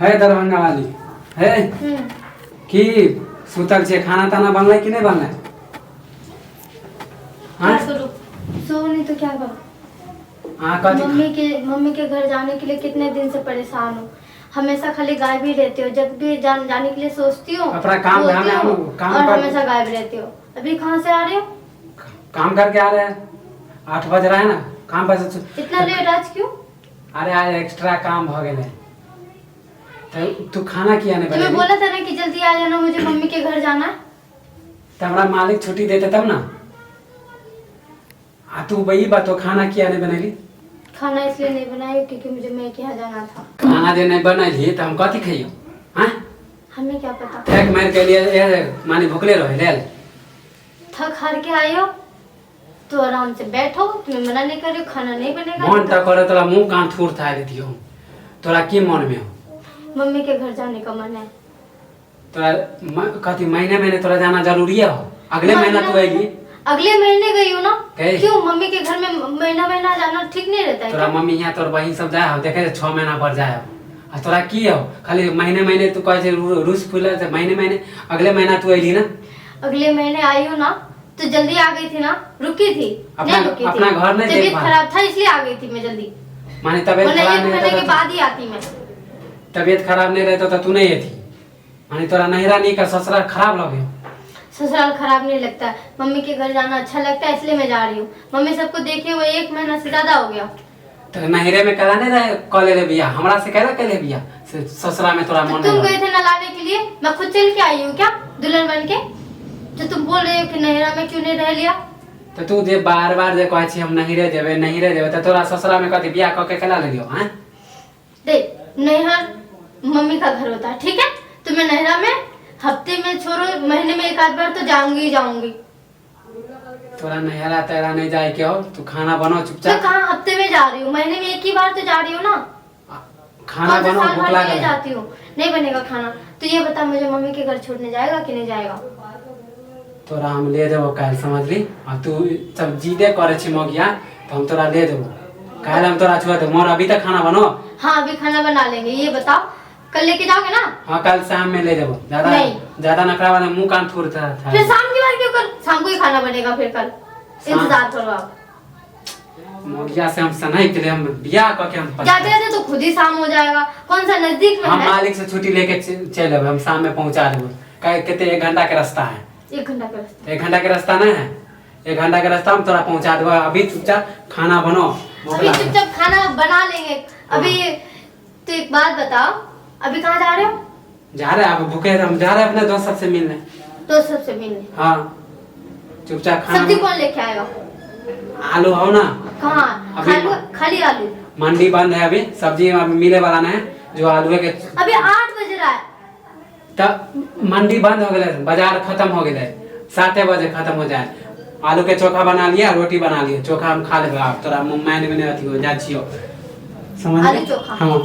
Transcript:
है दरभंगा वाली है कि सुतल छे। खाना ताना बनले कि नहीं बनले? क्या करूं? सो नहीं तो क्या करूं? मम्मी के घर जाने के लिए कितने दिन से परेशान हूँ। हमेशा खाली गायब ही रहती हो। जब भी जाने के लिए सोचती हूँ अपना काम और हमेशा गायब रहती हो। अभी कहाँ से आ रहे हो? काम करके आ रहे हैं। 8 बज रहा है ना। काम पर इतना लेट आज क्यों? अरे आज एक्स्ट्रा काम भ गए। तो तू खाना किया नहीं तुम्हें बोला था ना कि जल्दी आ जाना, मुझे मम्मी के घर जाना है। तो हमारा मालिक छुट्टी देते तब ना। तू वही बात तो खाना किया नहीं बनेली? खाना इसलिए नहीं बनाई क्योंकि मुझे मैं के यहाँ जाना था। खाना जो नहीं बनाई तो हम कथी खाइयो? हाँ हमें क्या पता। थक मार के लिए मानी भूखले रहे ले। थक हार के आए हो तो आराम से बैठो। तुम्हें मना नहीं कर रही हो, खाना नहीं बनेगा। मन तो करे तोरा मुंह कान थूर था देती हो। तोरा की मन में हो? मम्मी के घर जाने का मन है। तोरा कथी महीने तोरा जाना जरूरी है हो? अगले महीना तू आएगी? अगले महीने गई हो ना। क्यों? मम्मी के घर में महीना जाना ठीक नहीं रहता है? तोरा मम्मी यहाँ तोर बहन सब जाए हो देखे 6 महीना पर जाए हो। तोरा की हो खाली महीने तू कहे रूस फूल महीने अगले महीना तू अली ना। अगले महीने आई हो ना तो जल्दी आ गई थी ना। रुकी थी अपना घर नहीं तबीयत खराब था इसलिए आ गई थी मैं जल्दी। माने तबीयत खराब नहीं रहता के बाद ही आती मैं। तबीयत खराब नहीं रहता तो तू नहीं थी। माने तोरा नहिरा नहीं का ससुराल खराब लगे? ससुराल खराब नहीं लगता। मम्मी के घर जाना अच्छा लगता है इसलिए मैं जा रही हूँ। मम्मी सबको देखे हुए 1 महीना से ज्यादा हो गया। तो नहिरे में करा नहीं रहे कॉले ले बिया हमरा से कहला के ले बिया ससुरा में तोरा मन। तुम गए थे ना लाने के लिए, मैं खुद चल के आई हूँ क्या दुल्हन बन के? जो तुम बोल रहे हो कि नहिरा में क्यों नहीं रह लिया? तो तू जे बार जे कहै छी हम नहिरे जेबे तो तोरा ससुरा में कथी बियाह क के केला ले लियो? हैं देख नैहर मम्मी का घर होता है, ठीक है? तो मैं नहिरा में हफ्ते में छोड़ो महीने में 1 आध बार तो जाऊंगी। तोरा नहिरा तेरा नहीं जाए के हो? तू खाना बनो चुपचाप। तो कहाँ हफ्ते में जा रही हूँ? महीने में 1 ही बार तो जा रही हूँ ना। खाना बनो भूख लगा जाती हूँ। नहीं बनेगा खाना। तो ये बता मुझे मम्मी के घर छोड़ने जाएगा कि नहीं जाएगा? तोरा हम ले देबो काल समझ ली। और तू सब जीदे करे छी मगिया तो हम तोरा ले देबो काल। हम तोरा छुआ दे मोर अभी तक खाना बनो। हाँ अभी खाना बना लेंगे। ये बताओ कल लेके जाओगे ना? हाँ कल शाम में ले जाबो। ज्यादा नखरा वाला मुंह कान थूरता था। फिर शाम की बार क्यों कर? शाम को ही खाना बनेगा फिर कल। इंतजार करो आप। मोगिया से हम सनाई के लिए हम बियाह करके हम जाते तो खुद ही शाम हो जाएगा। कौन सा नजदीक में है? हम मालिक से छुट्टी लेके चले हम शाम में पहुंचा देबो। कितने 1 घंटा के रास्ता है। 1 घंटा का रास्ता? 1 घंटा के रास्ता नहीं है। 1 घंटा के रास्ता हम तोरा पहुंचा देबो। अभी चुपचाप खाना बनो। अभी चुपचाप खाना बना लेंगे। अभी तो एक बात बताओ अभी कहाँ जा रहे हो? जा रहे हैं अब भूखे हम जा रहे हैं अपने दोस्त सबसे मिलने। दोस्त सबसे मिलने? हाँ चुपचाप खाना। सब्जी कौन लेके आएगा? आलू हो ना? कहाँ? खाली आलू? मंडी बंद है अभी। सब्जी अभी मिले वाला नहीं जो आलू के। अभी 8 बज रहा है। तब मंडी बंद हो गए, बाजार खत्म हो गए। 7 बजे खत्म हो जाए। आलू के चोखा बना लिया, रोटी बना लिया। चोखा हम खा लेबे। आप तोरा मैंने अथी हो जा छियो समझ? आलू चोखा? हाँ